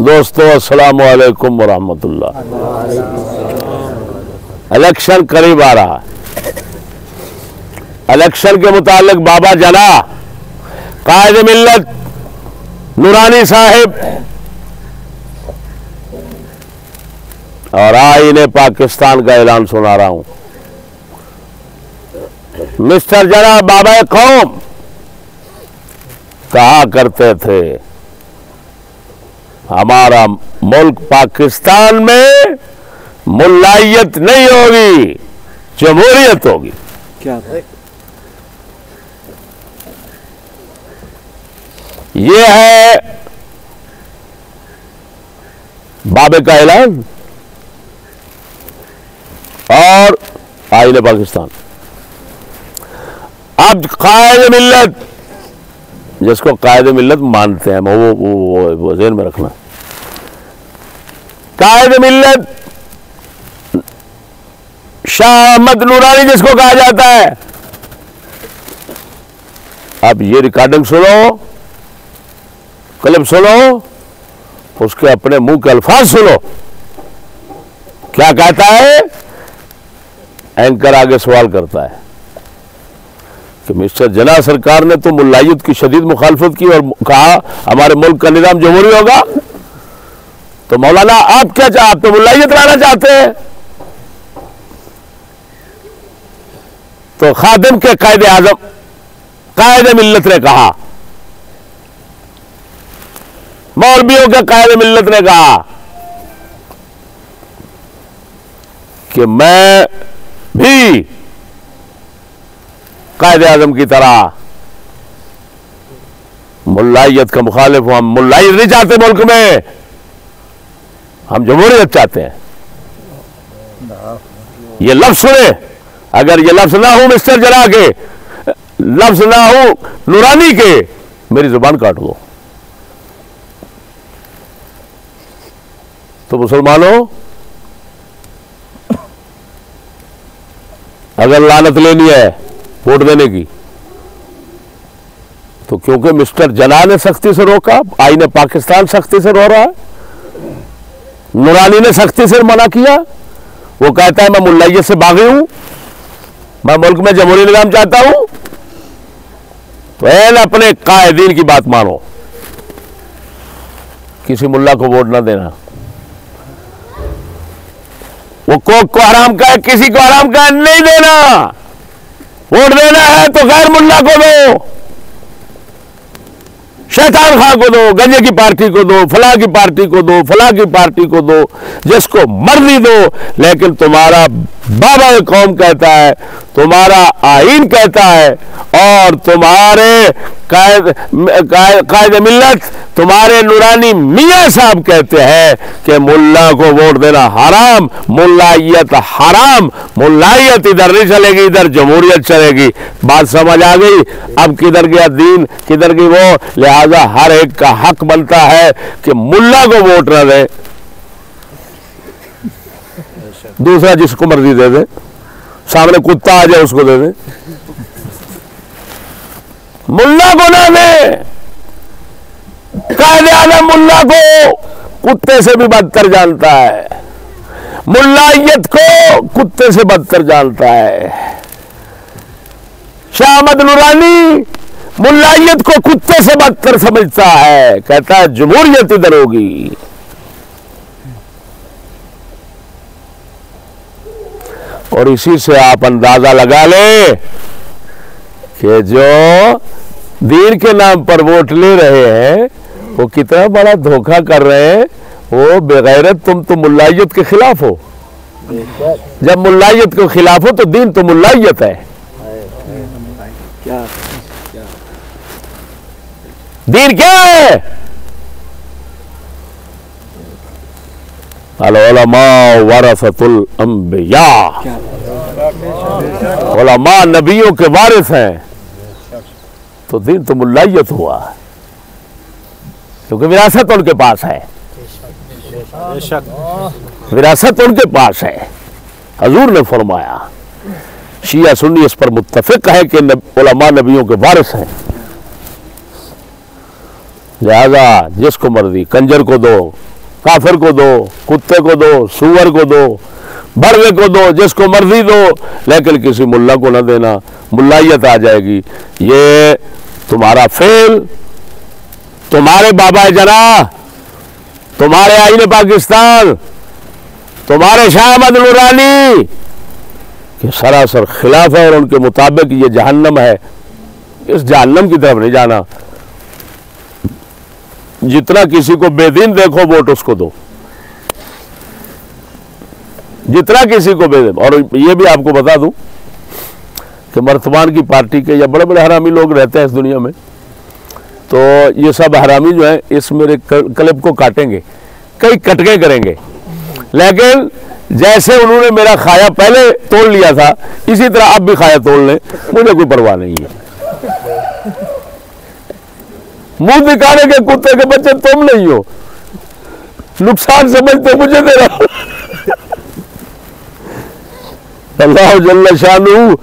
दोस्तों अस्सलाम वालेकुम वरहमतुल्लाह। इलेक्शन करीब आ रहा है। इलेक्शन के मुतालिक बाबा जना कायद मिल्लत नूरानी साहिब और आईने पाकिस्तान का ऐलान सुना रहा हूं। मिस्टर जना बाबा कौम कहा करते थे हमारा मुल्क पाकिस्तान में मुल्लायत नहीं होगी, जमहूरियत होगी। क्या ये है बाबे का ऐलान और आईने पाकिस्तान। अब कायद मिल्लत, जिसको कायद मिल्लत मानते हैं, वो ज़हन में रखना। कायद मिल्लत शाह अहमद नूरानी जिसको कहा जाता है। अब ये रिकॉर्डिंग सुनो, क्लिप सुनो, उसके अपने मुंह के अल्फाज सुनो। क्या कहता है? एंकर आगे सवाल करता है कि मिस्टर जना सरकार ने तो मुल्लायत की शदीद मुखालफत की और कहा हमारे मुल्क का निजाम जमहूरी होगा। तो मौलाना आप क्या चाहते? आप तो मुल्लायत लाना चाहते हैं। तो खादिम के कायदे आजम कायद मिल्लत ने कहा, मौलवियों के कायद मिल्लत ने कहा कि मैं भी कायदे आजम की तरह मुल्लायत का मुखालिफ हूं। हम मुल्लायत नहीं चाहते मुल्क में, हम जमहूरियत चाहते हैं। ये लफ्ज सुने, अगर ये लफ्ज ना हो मिस्टर जना के, लफ्ज ना हो नूरानी के, मेरी जुबान काट दो। तो मुसलमानों, अगर लानत लेनी है वोट देने की, तो क्योंकि मिस्टर जना ने सख्ती से रोका, आईने पाकिस्तान सख्ती से रो रहा है, नूरानी ने सख्ती से मना किया। वो कहता है मैं मुल्लायत से बागी हूं, मैं मुल्क में जमहूरी निजाम चाहता हूं। तो अपने कायदीन की बात मानो, किसी मुल्ला को वोट ना देना। वो कोक को हराम का है, किसी को हराम का नहीं देना। वोट देना है तो गैर मुल्ला को दो, शैतान खां को दो, गंजे की पार्टी को दो, फलां की पार्टी को दो, फलां की पार्टी को दो, जिसको मर्जी दो। लेकिन तुम्हारा बाबा कौम कहता है, तुम्हारा आईन कहता है और तुम्हारे कायद मिल्लत, तुम्हारे नूरानी मियां साहब कहते हैं कि मुल्ला को वोट देना हराम, मुल्लायत हराम। मुल्लायत इधर नहीं चलेगी, इधर जमहूरियत चलेगी। बात समझ आ गई? अब किधर गया दीन, किधर गई वो? लिहाजा हर एक का हक बनता है कि मुल्ला को वोट न दे, दूसरा जिसको मर्जी दे दे। सामने कुत्ता आ जाए उसको दे दे, मुल्ला को ना दे। कायदे आज़म मुल्ला को कुत्ते से भी बदतर जानता है, मुल्लायत को कुत्ते से बदतर जानता है। शाह अहमद नूरानी मुल्लायत को कुत्ते से बदतर समझता है, कहता है जमहूरियत इधर होगी। और इसी से आप अंदाजा लगा ले कि जो दीन के नाम पर वोट ले रहे हैं वो कितना बड़ा धोखा कर रहे हैं। वो बेगैरत, तुम तो मुल्लायत के खिलाफ हो। जब मुल्लायत के खिलाफ हो तो दीन तो मुल्लायत है। दीन क्या है? अल-उलमा वरसतुल अंबिया, उलमा नबियों के वारिस हैं। तो दीन तो मुल्लायत हुआ क्योंकि विरासत उनके पास है, विरासत उनके पास है। हजूर ने फरमाया, शिया सुन्नी इस पर मुत्तफिक है कि उलमा नबियों के वारिस हैं। लिहाजा जिसको मर्जी, कंजर को दो, काफिर को दो, कुत्ते को दो, सूअर को दो, बड़वे को दो, जिसको मर्जी दो, लेकिन किसी मुल्ला को ना देना, मुल्लायत आ जाएगी। ये तुम्हारा फेल, तुम्हारे बाबा जना, तुम्हारे आईने पाकिस्तान, तुम्हारे शाह अहमद नूरानी के सरासर खिलाफ है और उनके मुताबिक ये जहन्नम है। इस जहन्नम की तरफ नहीं जाना। जितना किसी को बेदीन देखो वोट उसको दो, जितना किसी को बेदीन। और ये भी आपको बता दूं कि मर्तमान की पार्टी के या बड़े बड़े हरामी लोग रहते हैं इस दुनिया में, तो ये सब हरामी जो है इस मेरे क्लिप को काटेंगे, कई कटके करेंगे, लेकिन जैसे उन्होंने मेरा खाया पहले तोड़ लिया था इसी तरह अब भी खाया तोड़ लें, मुझे कोई परवाह नहीं है। मुंह दिखाने के कुत्ते के बच्चे तुम नहीं हो, नुकसान समझते मुझे दे रहा। अल्लाह जल्ल शानू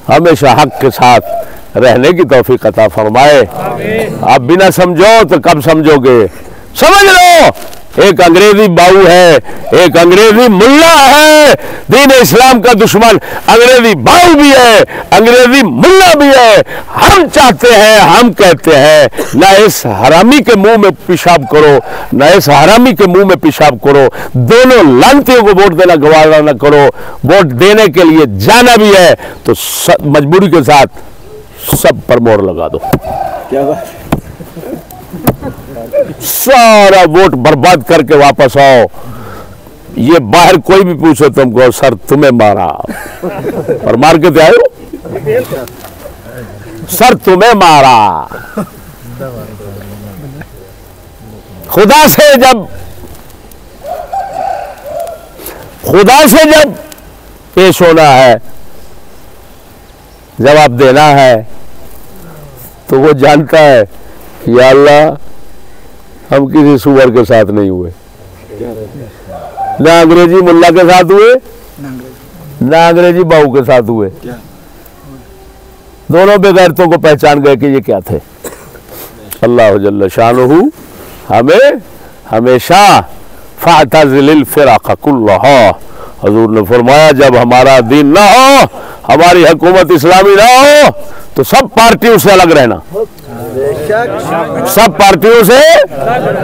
हमेशा हक के साथ रहने की तौफीक अता फरमाए। आप बिना समझो तो कब समझोगे? समझ लो, एक अंग्रेजी बाऊ है, एक अंग्रेजी मुल्ला है, दीन इस्लाम का दुश्मन अंग्रेजी बाऊ भी है, अंग्रेजी मुल्ला भी है। हम चाहते हैं, हम कहते हैं, ना इस हरामी के मुंह में पेशाब करो, ना इस हरामी के मुंह में पेशाब करो। दोनों लानतियों को वोट देना गवारा ना करो। वोट देने के लिए जाना भी है तो मजबूरी के साथ सब पर मोहर लगा दो। क्या बात? सारा वोट बर्बाद करके वापस आओ। ये बाहर कोई भी पूछो तुमको, सर तुम्हें मारा, और मार के तो आए, सर तुम्हें मारा। खुदा से जब पेश होना है, जवाब देना है, तो वो जानता है कि या अल्लाह हम किसी सुअर के साथ नहीं हुए, ना अंग्रेजी मुल्ला के साथ हुए, ना अंग्रेजी बाहू के साथ हुए। दोनों बेगैरतों को पहचान गए कि ये क्या थे। अल्लाह जल्ल शानुहु हमें हमेशा फातज़िलिल फ़िराक़ कुल्लहा। हुज़ूर ने फरमाया जब हमारा दीन ना हो, हमारी हुकूमत इस्लामी ना हो, तो सब पार्टियों से अलग रहना, सब पार्टियों से।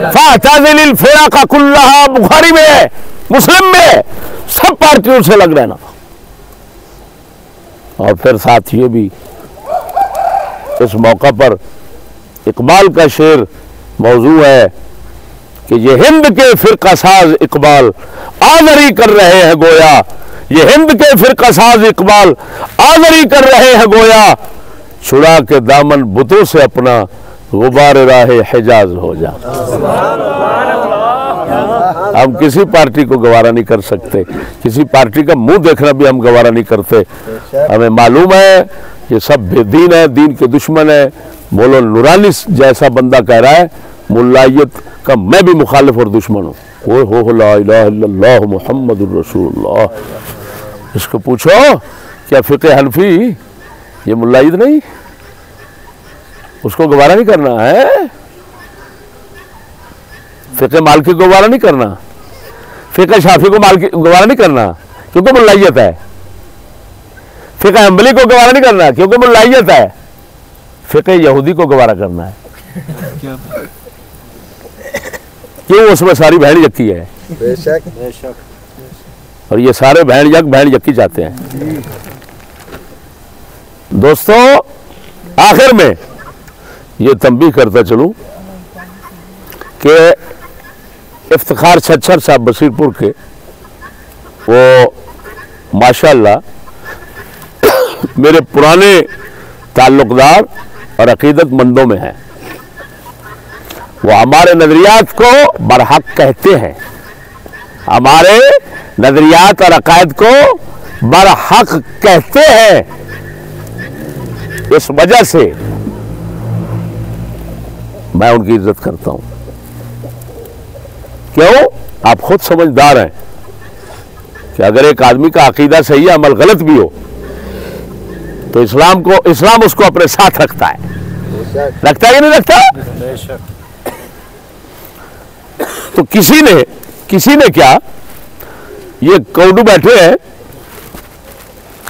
फातज़िलिल फ़िराक़ कुल्लहा बुखारी में है, मुस्लिम में, सब पार्टियों से अलग रहना। और फिर साथ ये भी इस मौका पर इकबाल का शेर मौजू है कि ये हिंद के फिरका साज इकबाल आज़री कर रहे हैं गोया, ये हिंद के फिरका साज इकबाल आज़री कर रहे हैं गोया, छुड़ा के दामन बुतों से अपना गुबार राहे हिजाज हो जा। हम किसी पार्टी को गवारा नहीं कर सकते, किसी पार्टी का मुंह देखना भी हम गवारा नहीं करते। हमें मालूम है ये सब बेदीन है, दीन के दुश्मन है। मौलाना नूरानी जैसा बंदा कह रहा है मुल्लायत का मैं भी मुखालिफ और दुश्मन हूँ। वो ला इलाहा इल्लल्लाह मुहम्मदुर रसूलुल्लाह। इसको पूछो क्या फिक़े हनफी ये मुल्लायत नहीं, उसको गवारा नहीं करना है। फिक़े मालिकी को गवारा नहीं करना, फिक़े शाफी को मालिकी गवारा नहीं करना क्योंकि मुल्लायत है। फिक़े हंबली को गवारा नहीं करना क्योंकि मुल्लायत है। फिक़े यहूदी को गवारा करना है क्यों? उसमें सारी बहन यक्की है। बेशक। और ये सारे बहन यक्की चाहते हैं। दोस्तों आखिर में ये तंबीह करता चलूं कि इफ्तिखार छच्छर साहब बसीरपुर के, वो माशाअल्लाह मेरे पुराने ताल्लुकदार और अकीदतमंदों में हैं। वो हमारे नजरियात को बरहक कहते हैं, हमारे नजरियात और अकायद को बरहक कहते हैं। इस वजह से मैं उनकी इज्जत करता हूं। क्यों? आप खुद समझदार हैं कि अगर एक आदमी का अकीदा सही है, अमल गलत भी हो, तो इस्लाम उसको अपने साथ रखता है। रखता है कि नहीं रखता? तो किसी ने क्या, ये कौडू बैठे हैं,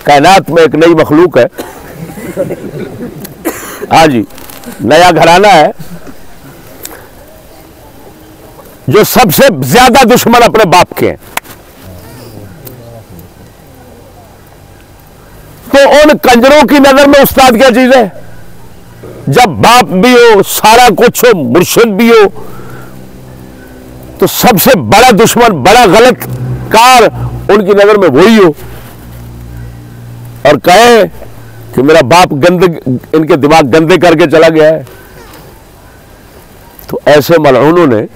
कायनात में एक नई मखलूक है, हाँ जी, नया घराना है जो सबसे ज्यादा दुश्मन अपने बाप के हैं। तो उन कंजरों की नजर में उस्ताद क्या चीज है? जब बाप भी हो, सारा कुछ हो, मुर्शिद भी हो, तो सबसे बड़ा दुश्मन, बड़ा गलत कार उनकी नजर में वही हो, और कहे कि मेरा बाप गंदे, इनके दिमाग गंदे करके चला गया है। तो ऐसे मलऊनों ने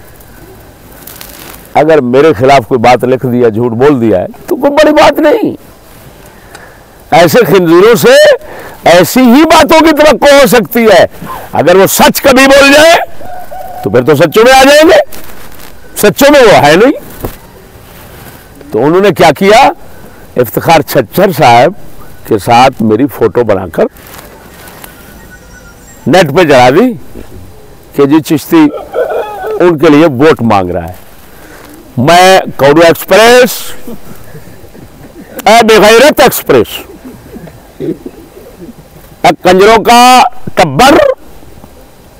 अगर मेरे खिलाफ कोई बात लिख दिया, झूठ बोल दिया है, तो कोई बड़ी बात नहीं। ऐसे खिंजीरों से ऐसी ही बातों की तवक्को हो सकती है। अगर वो सच कभी बोल जाए तो फिर तो सच्चों में आ जाएंगे, सच्चों में वो है नहीं। तो उन्होंने क्या किया, इफ्तिखार छच्चर साहब के साथ मेरी फोटो बनाकर नेट पे चढ़ा दी कि जी चिश्ती उनके लिए वोट मांग रहा है। मैं कौडू एक्सप्रेस, बेगैरत एक्सप्रेस, कंजरों का टब्बर,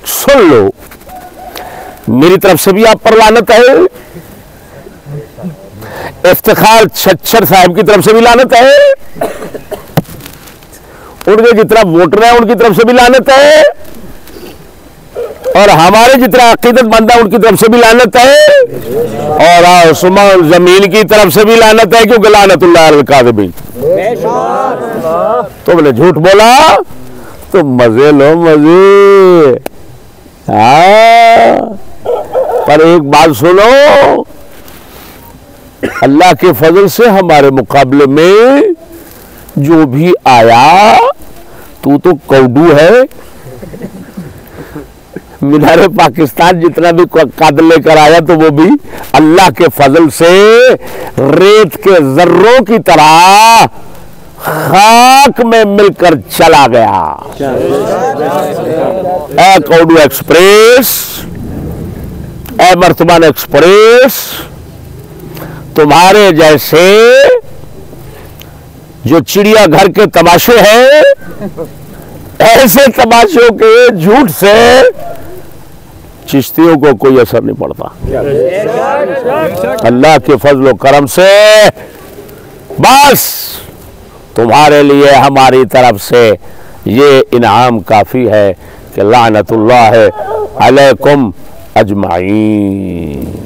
सुन लो, मेरी तरफ से भी आप पर लानत है, इफ्तिखार छच्चर साहब की तरफ से भी लानत है, उनके जितना वोटर है उनकी तरफ से भी लानत है, और हमारे जितना अकीदतमंद है उनकी तरफ से भी लानत है, और आसमान जमीन की तरफ से भी लानत है, क्योंकि लानतुल्लाह अलल काज़िबीन। तुमने झूठ बोला तो मजे लो, मजे। पर एक बात सुनो, अल्लाह के फजल से हमारे मुकाबले में जो भी आया, तू तो कौडू है। मीनारे पाकिस्तान जितना भी कद लेकर आया तो वो भी अल्लाह के फजल से रेत के जर्रों की तरह खाक में मिलकर चला गया। ए कौडू एक्सप्रेस, ए मर्तबान एक्सप्रेस, तुम्हारे जैसे जो चिड़िया घर के तमाशे हैं, ऐसे तमाशों के झूठ से चिश्तियों को कोई असर नहीं पड़ता। अल्लाह के फजल व करम से बस तुम्हारे लिए हमारी तरफ से ये इनाम काफी है कि लानतुल्लाह अलैकुम अजमाईन।